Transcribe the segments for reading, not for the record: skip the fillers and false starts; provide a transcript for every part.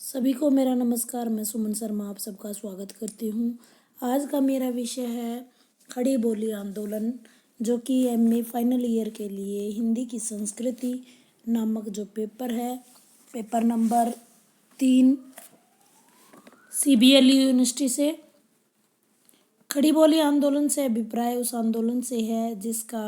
सभी को मेरा नमस्कार। मैं सुमन शर्मा आप सबका स्वागत करती हूँ। आज का मेरा विषय है खड़ी बोली आंदोलन, जो कि एमए फाइनल ईयर के लिए हिंदी की संस्कृति नामक जो पेपर है, पेपर नंबर 3 CBLU यूनिवर्सिटी से। खड़ी बोली आंदोलन से अभिप्राय उस आंदोलन से है जिसका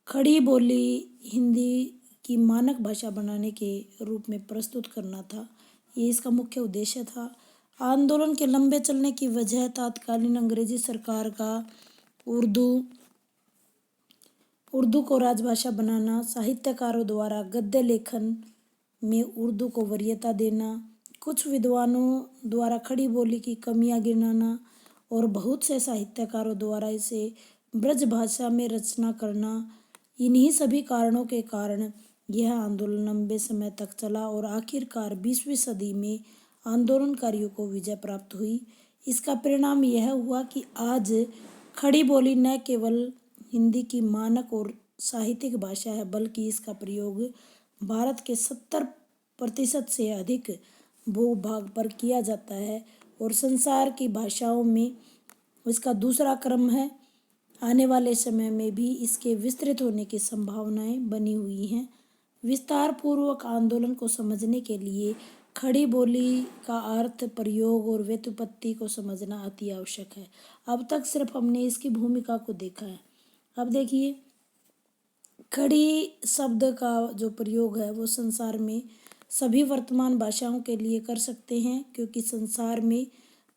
खड़ी बोली हिंदी की मानक भाषा बनाने के रूप में प्रस्तुत करना था। ये इसका मुख्य उद्देश्य था। आंदोलन के लंबे चलने की वजह तत्कालीन अंग्रेजी सरकार का उर्दू को राजभाषा बनाना, साहित्यकारों द्वारा गद्य लेखन में उर्दू को वरीयता देना, कुछ विद्वानों द्वारा खड़ी बोली की कमियां गिनाना और बहुत से साहित्यकारों द्वारा इसे ब्रज भाषा में रचना करना। इन्हीं सभी कारणों के कारण यह आंदोलन लंबे समय तक चला और आखिरकार 20वीं सदी में आंदोलनकारियों को विजय प्राप्त हुई। इसका परिणाम यह हुआ कि आज खड़ी बोली न केवल हिंदी की मानक और साहित्यिक भाषा है, बल्कि इसका प्रयोग भारत के 70% से अधिक भूभाग पर किया जाता है और संसार की भाषाओं में इसका दूसरा क्रम है। आने वाले समय में भी इसके विस्तृत होने की संभावनाएं बनी हुई हैं। विस्तार पूर्वक आंदोलन को समझने के लिए खड़ी बोली का अर्थ, प्रयोग और व्युत्पत्ति को समझना अति आवश्यक है। अब तक सिर्फ हमने इसकी भूमिका को देखा है। अब देखिए, खड़ी शब्द का जो प्रयोग है वो संसार में सभी वर्तमान भाषाओं के लिए कर सकते हैं, क्योंकि संसार में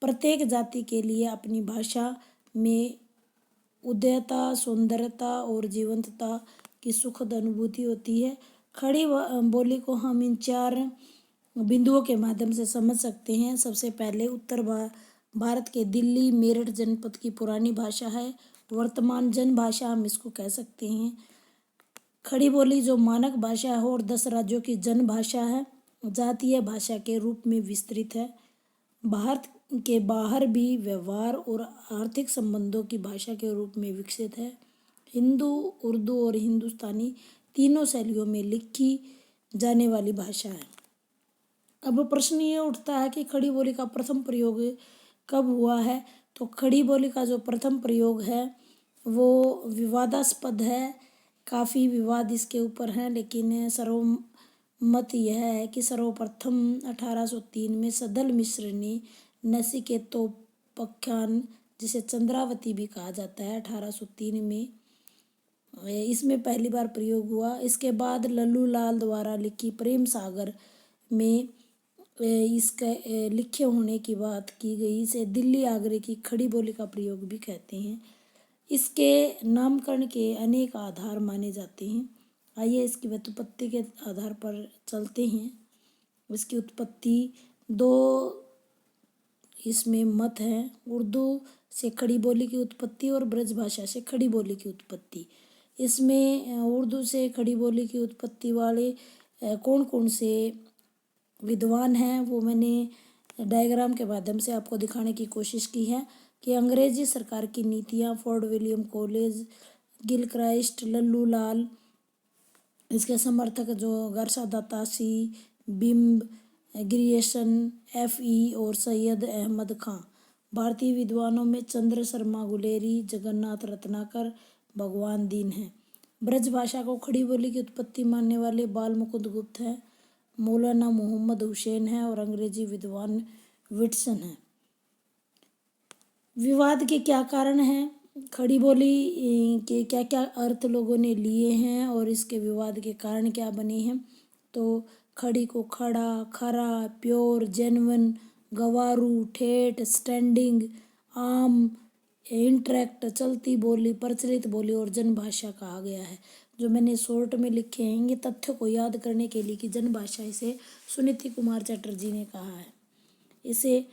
प्रत्येक जाति के लिए अपनी भाषा में उदयता, सौंदर्यता और जीवंतता की सुखद अनुभूति होती है। खड़ी बोली को हम इन 4 बिंदुओं के माध्यम से समझ सकते हैं। सबसे पहले उत्तर भारत के दिल्ली मेरठ जनपद की पुरानी भाषा है, वर्तमान जन भाषा हम इसको कह सकते हैं। खड़ी बोली जो मानक भाषा है और 10 राज्यों की जन भाषा है, जातीय भाषा के रूप में विस्तृत है। भारत के बाहर भी व्यवहार और आर्थिक संबंधों की भाषा के रूप में विकसित है। हिंदू, उर्दू और हिंदुस्तानी तीनों शैलियों में लिखी जाने वाली भाषा है। अब प्रश्न ये उठता है कि खड़ी बोली का प्रथम प्रयोग कब हुआ है। तो खड़ी बोली का जो प्रथम प्रयोग है वो विवादास्पद है, काफ़ी विवाद इसके ऊपर हैं, लेकिन सर्वमत यह है कि सर्वप्रथम 1803 में सदल मिश्र ने नचिकेतोपाख्यान, जिसे चंद्रावती भी कहा जाता है, 1803 में इसमें पहली बार प्रयोग हुआ। इसके बाद लल्लू लाल द्वारा लिखी प्रेम सागर में इसका लिखे होने की बात की गई। इसे दिल्ली आगरे की खड़ी बोली का प्रयोग भी कहते हैं। इसके नामकरण के अनेक आधार माने जाते हैं। आइए इसकी व्युत्पत्ति के आधार पर चलते हैं। इसकी उत्पत्ति 2 इसमें मत हैं। उर्दू से खड़ी बोली की उत्पत्ति और ब्रज भाषा से खड़ी बोली की उत्पत्ति। इसमें उर्दू से खड़ी बोली की उत्पत्ति वाले कौन कौन से विद्वान हैं वो मैंने डायग्राम के माध्यम से आपको दिखाने की कोशिश की है कि अंग्रेजी सरकार की नीतियाँ, Fort William College, Gilchrist, Lallu Lal, इसके समर्थक जो गरसादा तासी, बिम्ब, ग्रियर्सन, FE और सैयद अहमद खां। भारतीय विद्वानों में चंद्र शर्मा गुलेरी, जगन्नाथ रत्नाकर, भगवान दीन हैं। ब्रज भाषा को खड़ी बोली की उत्पत्ति मानने वाले बाल मुकुंद गुप्त हैं, मौलाना मोहम्मद हुसैन हैं और अंग्रेजी विद्वान विटसन हैं। विवाद के क्या कारण हैं, खड़ी बोली के क्या क्या अर्थ लोगों ने लिए हैं और इसके विवाद के कारण क्या बने हैं। तो खड़ी को खड़ा, खरा, प्योर, जेन्युइन, गवारू, ठेठ, स्टैंडिंग, आम, इंटरेक्ट, चलती बोली, प्रचलित बोली और जनभाषा कहा गया है। जो मैंने शॉर्ट में लिखे हैं ये तथ्यों को याद करने के लिए कि जनभाषा इसे सुनीति कुमार चटर्जी ने कहा है। इसे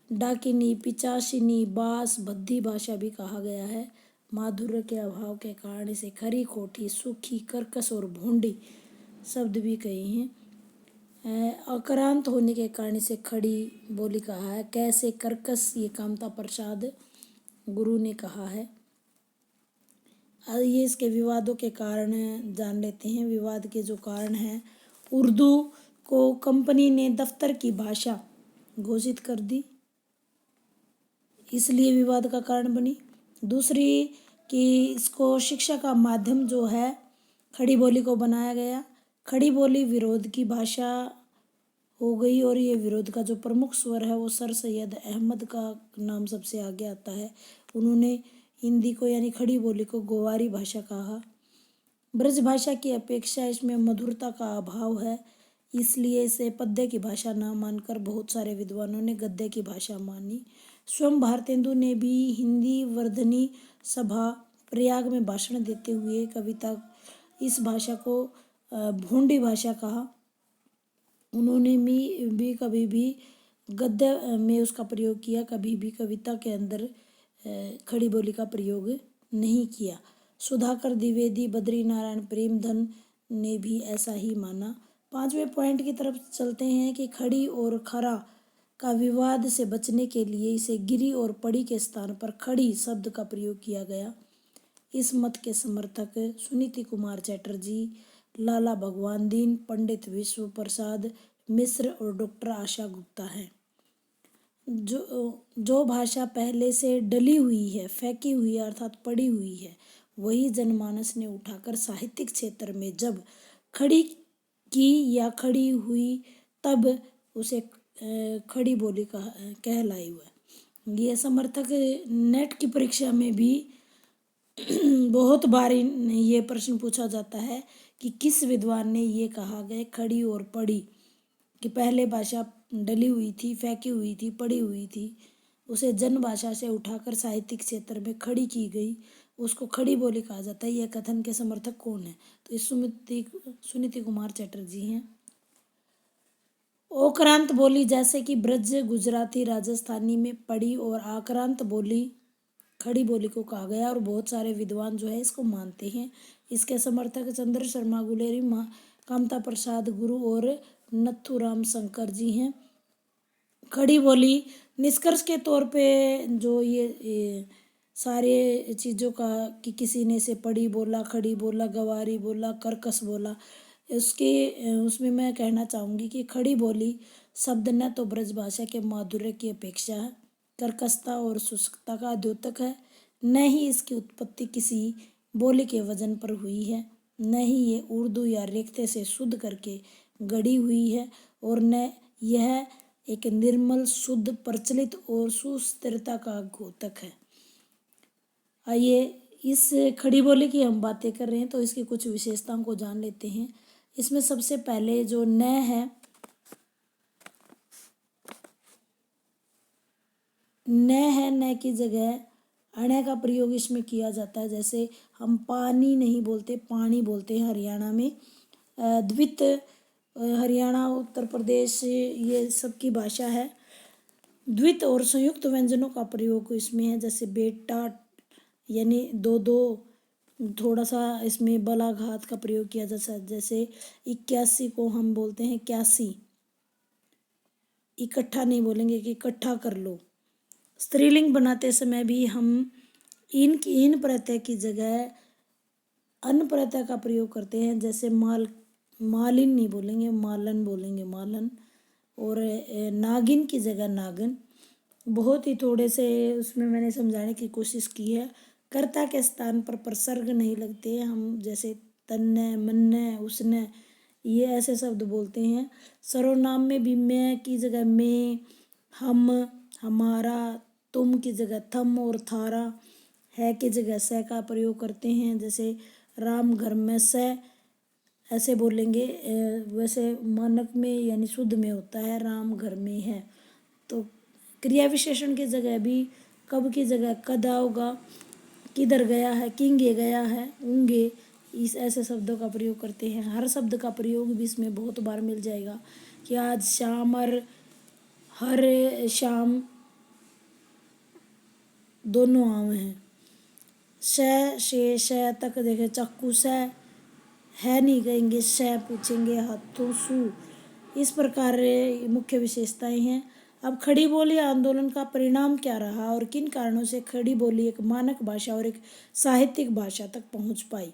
डाकिनी, पिचासिनी, बास, बद्धी भाषा भी कहा गया है। माधुर्य के अभाव के कारण इसे खरी, खोटी, सूखी, कर्कश और भोंडी शब्द भी कहे हैं। अक्रांत होने के कारण इसे खड़ी बोली कहा है। कैसे कर्कश, ये कामता प्रसाद गुरु ने कहा है। ये इसके विवादों के कारण जान लेते हैं। विवाद के जो कारण हैं, उर्दू को कंपनी ने दफ्तर की भाषा घोषित कर दी, इसलिए विवाद का कारण बनी। दूसरी कि इसको शिक्षा का माध्यम जो है खड़ी बोली को बनाया गया। खड़ी बोली विरोध की भाषा हो गई और ये विरोध का जो प्रमुख स्वर है वो सर सैयद अहमद का नाम सबसे आगे आता है। उन्होंने हिंदी को यानी खड़ी बोली को गोवारी भाषा कहा। ब्रज भाषा की अपेक्षा इसमें मधुरता का अभाव है, इसलिए इसे पद्य की भाषा न मानकर बहुत सारे विद्वानों ने गद्य की भाषा मानी। स्वयं भारतेंदु ने भी हिंदी वर्धनी सभा प्रयाग में भाषण देते हुए कविता इस भाषा को भोंडी भाषा कहा। उन्होंने भी कभी भी गद्य में उसका प्रयोग किया, कभी भी कविता के अंदर खड़ी बोली का प्रयोग नहीं किया। सुधाकर द्विवेदी, बद्रीनारायण प्रेमधन ने भी ऐसा ही माना। 5वें पॉइंट की तरफ चलते हैं कि खड़ी और खरा का विवाद से बचने के लिए इसे गिरी और पड़ी के स्थान पर खड़ी शब्द का प्रयोग किया गया। इस मत के समर्थक सुनीति कुमार चैटर्जी, लाला भगवान दीन, पंडित विश्व प्रसाद मिश्र और डॉक्टर आशा गुप्ता हैं। जो भाषा पहले से डली हुई है, फेंकी हुई है अर्थात पड़ी हुई है, वही जनमानस ने उठाकर साहित्यिक क्षेत्र में जब खड़ी की या खड़ी हुई तब उसे खड़ी बोली कहलाई हुआ। ये समर्थक नेट की परीक्षा में भी बहुत बार ये प्रश्न पूछा जाता है कि किस विद्वान ने ये कहा गया खड़ी और पड़ी कि पहले भाषा डली हुई थी, फेंकी हुई थी, पड़ी हुई थी, उसे जन भाषा से उठाकर साहित्यिक क्षेत्र में खड़ी की गई, उसको खड़ी बोली कहा जाता है। यह कथन के समर्थक कौन है? तो इस सुनीति कुमार चैटर्जी हैं। ओक्रांत बोली जैसे कि ब्रज, गुजराती, राजस्थानी में पड़ी और आक्रांत बोली खड़ी बोली को कहा गया और बहुत सारे विद्वान जो है इसको मानते हैं। इसके समर्थक चंद्र शर्मा गुलेरी, कामता प्रसाद गुरु और नथुराम शंकर जी हैं। खड़ी बोली निष्कर्ष के तौर पे जो ये सारे चीज़ों का कि किसी ने से पड़ी बोला, खड़ी बोला, गवारी बोला, कर्कश बोला, उसमें मैं कहना चाहूँगी कि खड़ी बोली शब्द न तो ब्रज भाषा के माधुर्य की अपेक्षा कर्कशता और शुष्कता का द्योतक है, न ही इसकी उत्पत्ति किसी बोली के वजन पर हुई है, न ही ये उर्दू या रेखते से शुद्ध करके गढ़ी हुई है, और न यह एक निर्मल, शुद्ध, प्रचलित और सुस्थिरता का द्योतक है। आइए इस खड़ी बोली की हम बातें कर रहे हैं तो इसकी कुछ विशेषताओं को जान लेते हैं। इसमें सबसे पहले जो न है, न की जगह अण का प्रयोग इसमें किया जाता है। जैसे हम पानी नहीं बोलते, पानी बोलते हैं हरियाणा में। द्वित हरियाणा, उत्तर प्रदेश, ये सब की भाषा है। द्वित और संयुक्त व्यंजनों का प्रयोग इसमें है, जैसे बेटा यानी दो दो, थोड़ा सा इसमें बलाघात का प्रयोग किया जाता है। जैसे 81 को हम बोलते हैं 81, इकट्ठा नहीं बोलेंगे कि इकट्ठा कर लो। स्त्रीलिंग बनाते समय भी हम इन प्रत्यय की जगह अन प्रत्यय का प्रयोग करते हैं। जैसे मालिन नहीं बोलेंगे, मालन बोलेंगे, मालन। और नागिन की जगह नागन। बहुत ही थोड़े से उसमें मैंने समझाने की कोशिश की है। कर्ता के स्थान पर प्रसर्ग नहीं लगते हैं हम, जैसे तन्ने, मन्ने, उसने, ये ऐसे शब्द बोलते हैं। सर्वनाम में भी मैं की जगह में, हम, हमारा, तुम की जगह थम और थारा, है की जगह से का प्रयोग करते हैं। जैसे राम घर में से ऐसे बोलेंगे, वैसे मानक में यानी शुद्ध में होता है राम घर में है। तो क्रिया विशेषण की जगह भी कब की जगह कद होगा, किधर गया है, किंगे गया है, उंगे, इस ऐसे शब्दों का प्रयोग करते हैं। हर शब्द का प्रयोग भी इसमें बहुत बार मिल जाएगा कि आज शाम और हर शाम दोनों आवे हैं। से तक देखे, चाकू से है नहीं कहेंगे, से पूछेंगे, हाथों सू। इस प्रकार मुख्य विशेषताएं हैं। अब खड़ी बोली आंदोलन का परिणाम क्या रहा और किन कारणों से खड़ी बोली एक मानक भाषा और एक साहित्यिक भाषा तक पहुंच पाई,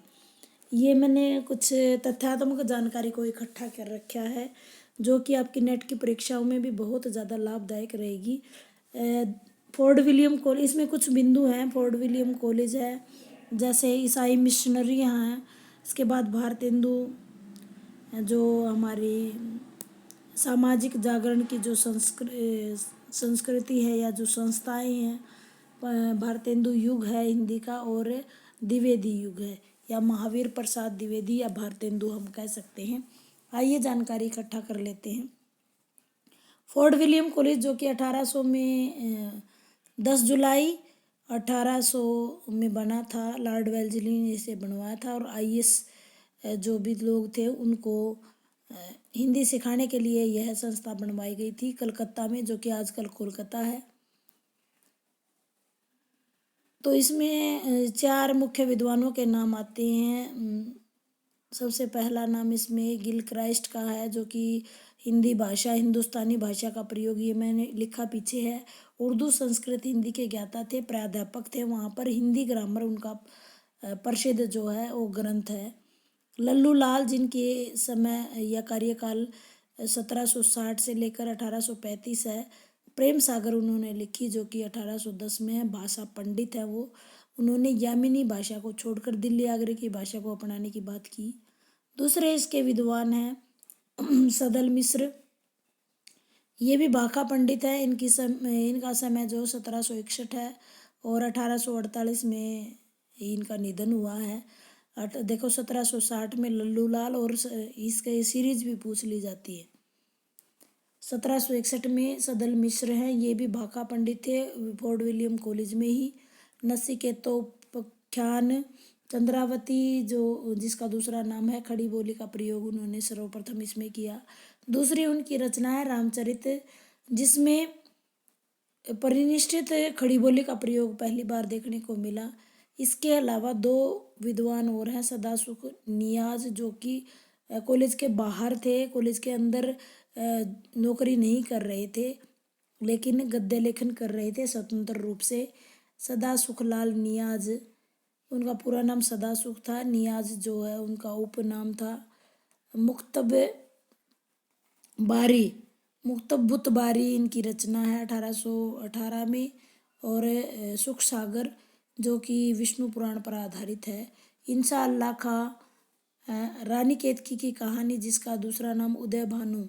ये मैंने कुछ तथ्यात्मक जानकारी को इकट्ठा कर रखा है। जो कि आपकी नेट की परीक्षाओं में भी बहुत ज़्यादा लाभदायक रहेगी। फोर्ट विलियम कॉलेज, इसमें कुछ बिंदु हैं। फोर्ट विलियम कॉलेज है, जैसे ईसाई मिशनरी यहाँ हैं। इसके बाद भारतेंदु, जो हमारी सामाजिक जागरण की जो संस्कृति है या जो संस्थाएं हैं, भारतेंदु युग है हिंदी का, और द्विवेदी युग है, या महावीर प्रसाद द्विवेदी या भारतेंदु हम कह सकते हैं। आइए जानकारी इकट्ठा कर लेते हैं। फोर्ट विलियम कॉलेज जो कि 1800 में 10 जुलाई 1800 में बना था। लॉर्ड वेल्लेस्ली ने इसे बनवाया था, और आईएएस जो भी लोग थे उनको हिंदी सिखाने के लिए यह संस्था बनवाई गई थी कलकत्ता में, जो कि आजकल कोलकाता है। तो इसमें 4 मुख्य विद्वानों के नाम आते हैं। सबसे पहला नाम इसमें गिलक्राइस्ट का है, जो कि हिंदी भाषा, हिंदुस्तानी भाषा का प्रयोग, ये मैंने लिखा पीछे है। उर्दू, संस्कृत, हिंदी के ज्ञाता थे, प्राध्यापक थे वहाँ पर। हिंदी ग्रामर उनका प्रसिद्ध जो है वो ग्रंथ है। लल्लू लाल, जिनके समय या कार्यकाल 1760 से लेकर 1835 है। प्रेम सागर उन्होंने लिखी, जो कि 1810 में है। भाषा पंडित है वो। उन्होंने यामिनी भाषा को छोड़कर दिल्ली आगरे की भाषा को अपनाने की बात की। दूसरे इसके विद्वान हैं सदल मिश्र, ये भी भाखा पंडित है। इनका समय जो 1761 है, और 1848 में इनका निधन हुआ है। देखो 1760 में लल्लू लाल, और इसका सीरीज भी पूछ ली जाती है। 1761 में सदल मिश्र हैं, ये भी भाखा पंडित थे, फोर्ट विलियम कॉलेज में ही। नचिकेतोपाख्यान चंद्रावती, जो जिसका दूसरा नाम है, खड़ी बोली का प्रयोग उन्होंने सर्वप्रथम इसमें किया। दूसरी उनकी रचना है रामचरित, जिसमें परिनिष्ठित खड़ी बोली का प्रयोग पहली बार देखने को मिला। इसके अलावा 2 विद्वान और हैं, सदासुख नियाज, जो कि कॉलेज के बाहर थे, कॉलेज के अंदर नौकरी नहीं कर रहे थे, लेकिन गद्य लेखन कर रहे थे स्वतंत्र रूप से। सदासुखलाल नियाज, उनका पूरा नाम सदासुख था, नियाज जो है उनका उपनाम था। मुक्तब बारी, मुक्तबुत बारी इनकी रचना है 1818 में। और सुख सागर, जो कि विष्णु पुराण पर आधारित है। इंशा अल्लाह खां, रानी केतकी की कहानी, जिसका दूसरा नाम उदय भानु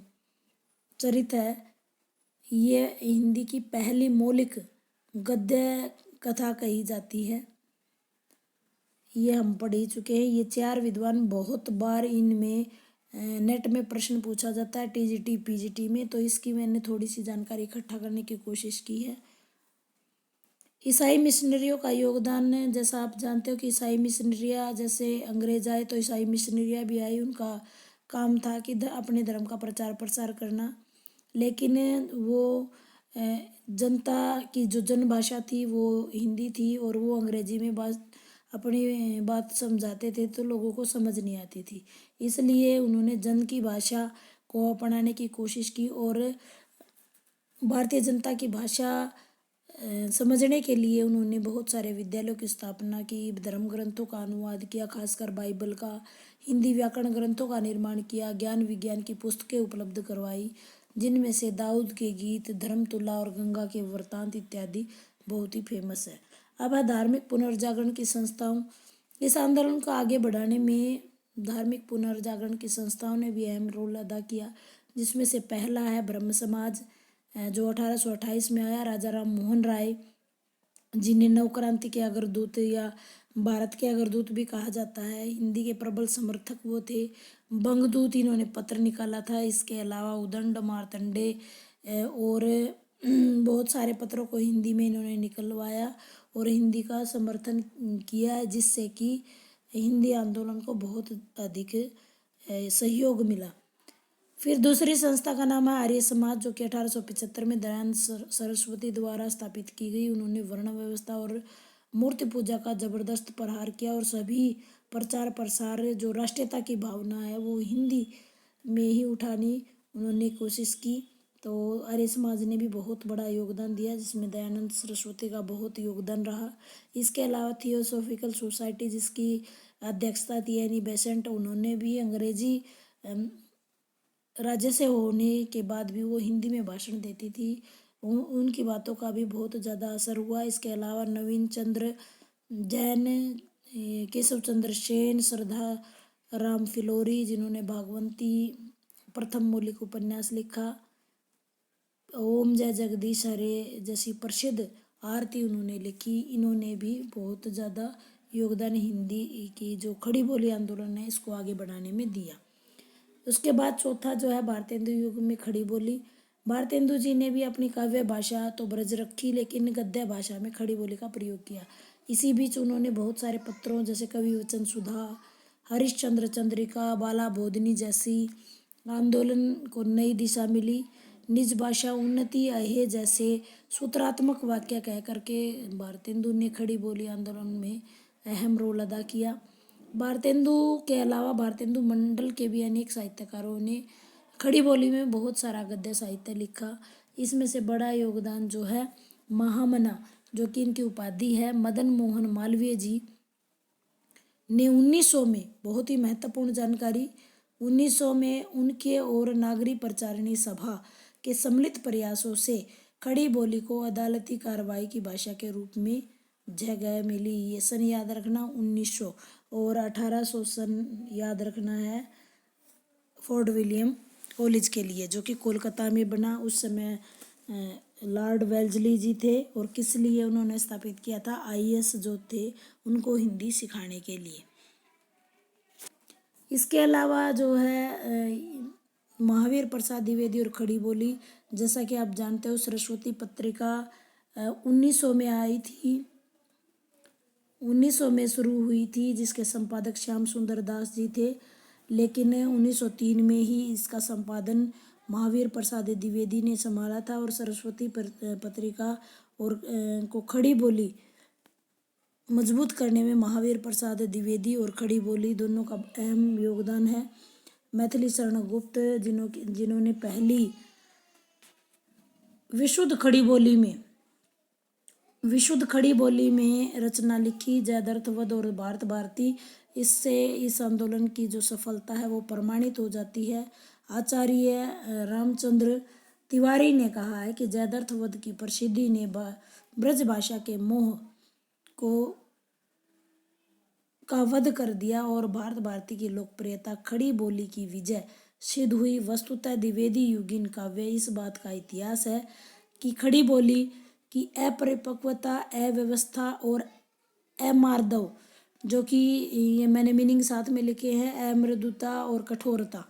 चरित है, ये हिंदी की पहली मौलिक गद्य कथा कही जाती है। ये हम पढ़ ही चुके हैं। ये 4 विद्वान, बहुत बार इनमें नेट में प्रश्न पूछा जाता है, टीजीटी पीजीटी में, तो इसकी मैंने थोड़ी सी जानकारी इकट्ठा करने की कोशिश की है। ईसाई मिशनरियों का योगदान, जैसा आप जानते हो कि ईसाई मिशनरियाँ, जैसे अंग्रेज आए तो ईसाई मिशनरियाँ भी आई। उनका काम था कि अपने धर्म का प्रचार प्रसार करना, लेकिन वो जनता की जो जनभाषा थी वो हिंदी थी, और वो अंग्रेजी में अपनी बात समझाते थे तो लोगों को समझ नहीं आती थी। इसलिए उन्होंने जन की भाषा को अपनाने की कोशिश की, और भारतीय जनता की भाषा समझने के लिए उन्होंने बहुत सारे विद्यालयों की स्थापना की, धर्म ग्रंथों का अनुवाद किया, खासकर बाइबल का, हिंदी व्याकरण ग्रंथों का निर्माण किया, ज्ञान विज्ञान की पुस्तकें उपलब्ध करवाई, जिनमें से दाऊद के गीत, धर्मतुल्ला और गंगा के वृत्तांत इत्यादि बहुत ही फेमस है। अब है धार्मिक पुनर्जागरण की संस्थाओं। इस आंदोलन को आगे बढ़ाने में धार्मिक पुनर्जागरण की संस्थाओं ने भी अहम रोल अदा किया, जिसमें से पहला है ब्रह्म समाज, जो 1828 में आया। राजा राम मोहन राय, जिन्हें नवक्रांति के अग्रदूत या भारत के अग्रदूत भी कहा जाता है, हिंदी के प्रबल समर्थक वो थे। बंगदूत इन्होंने पत्र निकाला था। इसके अलावा उदंड, मार्तंडे और बहुत सारे पत्रों को हिंदी में इन्होंने निकलवाया और हिंदी का समर्थन किया, जिससे कि हिंदी आंदोलन को बहुत अधिक सहयोग मिला। फिर दूसरी संस्था का नाम है आर्य समाज, जो कि 1875 में दयानंद सरस्वती द्वारा स्थापित की गई। उन्होंने वर्ण व्यवस्था और मूर्ति पूजा का जबरदस्त प्रहार किया, और सभी प्रचार प्रसार जो राष्ट्रीयता की भावना है वो हिंदी में ही उठानी उन्होंने कोशिश की। तो आर्य समाज ने भी बहुत बड़ा योगदान दिया, जिसमें दयानंद सरस्वती का बहुत योगदान रहा। इसके अलावा थियोसॉफिकल सोसाइटी, जिसकी अध्यक्षता थी एनी बेसेंट, उन्होंने भी अंग्रेजी राज्य से होने के बाद भी वो हिंदी में भाषण देती थी। उनकी बातों का भी बहुत ज़्यादा असर हुआ। इसके अलावा नवीन चंद्र जैन, केशव चंद्र सेन, श्रद्धा राम फिलोरी, जिन्होंने भागवंती प्रथम मौलिक उपन्यास लिखा, ओम जय जगदीश हरे जैसी प्रसिद्ध आरती उन्होंने लिखी। इन्होंने भी बहुत ज़्यादा योगदान हिंदी की जो खड़ी बोली आंदोलन है इसको आगे बढ़ाने में दिया। उसके बाद चौथा जो है भारतेंदु युग में खड़ी बोली। भारतेंदु जी ने भी अपनी काव्य भाषा तो ब्रज रखी, लेकिन गद्य भाषा में खड़ी बोली का प्रयोग किया। इसी बीच उन्होंने बहुत सारे पत्रों जैसे कवि वचन सुधा, हरिश्चंद्र चंद्रिका, बाला बोधनी जैसी आंदोलन को नई दिशा मिली। निज भाषा उन्नति अहे जैसे सूत्रात्मक वाक्य कह करके भारतेंदु ने खड़ी बोली आंदोलन में अहम रोल अदा किया। भारतेंदु के अलावा भारतेंदु मंडल के भी अनेक साहित्यकारों ने खड़ी बोली में बहुत सारा गद्य साहित्य लिखा। इसमें से बड़ा योगदान जो है महामना, जो कि इनकी उपाधि है, मदन मोहन मालवीय जी ने 1900 में, बहुत ही महत्वपूर्ण जानकारी, 1900 में उनके और नागरी प्रचारिणी सभा के सम्मिलित प्रयासों से खड़ी बोली को अदालती कार्रवाई की भाषा के रूप में जगह मिली। ये सन याद रखना 1900, और 1800 सन याद रखना है फोर्ट विलियम कॉलेज के लिए, जो कि कोलकाता में बना। उस समय लॉर्ड वेल्जली जी थे, और किस लिए उन्होंने स्थापित किया था, आईएएस जो थे उनको हिंदी सिखाने के लिए। इसके अलावा जो है महावीर प्रसाद द्विवेदी और खड़ी बोली, जैसा कि आप जानते हो सरस्वती पत्रिका 1900 में आई थी, 1900 में शुरू हुई थी, जिसके संपादक श्याम सुंदर दास जी थे, लेकिन 1903 में ही इसका संपादन महावीर प्रसाद द्विवेदी ने संभाला था। और सरस्वती पत्रिका और को खड़ी बोली मजबूत करने में महावीर प्रसाद द्विवेदी और खड़ी बोली दोनों का अहम योगदान है। मैथिली शरण गुप्त, जिन्होंने पहली विशुद्ध खड़ी बोली में रचना लिखी, जयद्रथ और भारत भारती, इससे इस आंदोलन की जो सफलता है वो प्रमाणित हो जाती है। आचार्य रामचंद्र तिवारी ने कहा है कि जयद्रथ वध की प्रसिद्धि ने ब्रज भाषा के मोह का वध कर दिया और भारत भारती की लोकप्रियता खड़ी बोली की विजय सिद्ध हुई। वस्तुतः द्विवेदी युगीन काव्य इस बात का इतिहास है कि खड़ी बोली की अपरिपक्वता, अव्यवस्था और अमार्दव, जो कि ये मैंने मीनिंग साथ में लिखे हैं, अमृदुता और कठोरता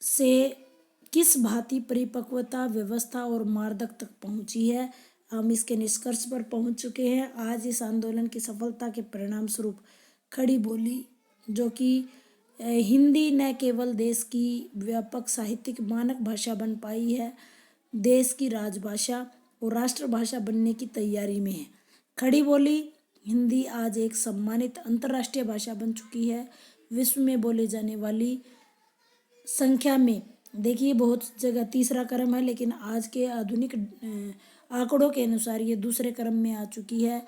से किस भांति परिपक्वता, व्यवस्था और मार्दक तक पहुंची है, हम इसके निष्कर्ष पर पहुंच चुके हैं। आज इस आंदोलन की सफलता के परिणाम स्वरूप खड़ी बोली, जो कि हिंदी न केवल देश की व्यापक साहित्यिक मानक भाषा बन पाई है, देश की राजभाषा और राष्ट्रभाषा बनने की तैयारी में है। खड़ी बोली हिंदी आज एक सम्मानित अंतर्राष्ट्रीय भाषा बन चुकी है। विश्व में बोले जाने वाली संख्या में देखिए बहुत जगह तीसरा क्रम है, लेकिन आज के आधुनिक आंकड़ों के अनुसार ये दूसरे क्रम में आ चुकी है।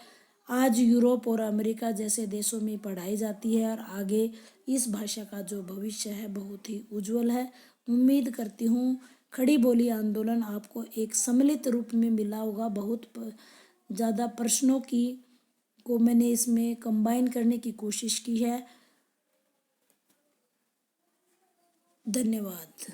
आज यूरोप और अमेरिका जैसे देशों में पढ़ाई जाती है और आगे इस भाषा का जो भविष्य है बहुत ही उज्जवल है। उम्मीद करती हूँ खड़ी बोली आंदोलन आपको एक सम्मिलित रूप में मिला होगा। बहुत ज़्यादा प्रश्नों को मैंने इसमें कंबाइन करने की कोशिश की है। धन्यवाद।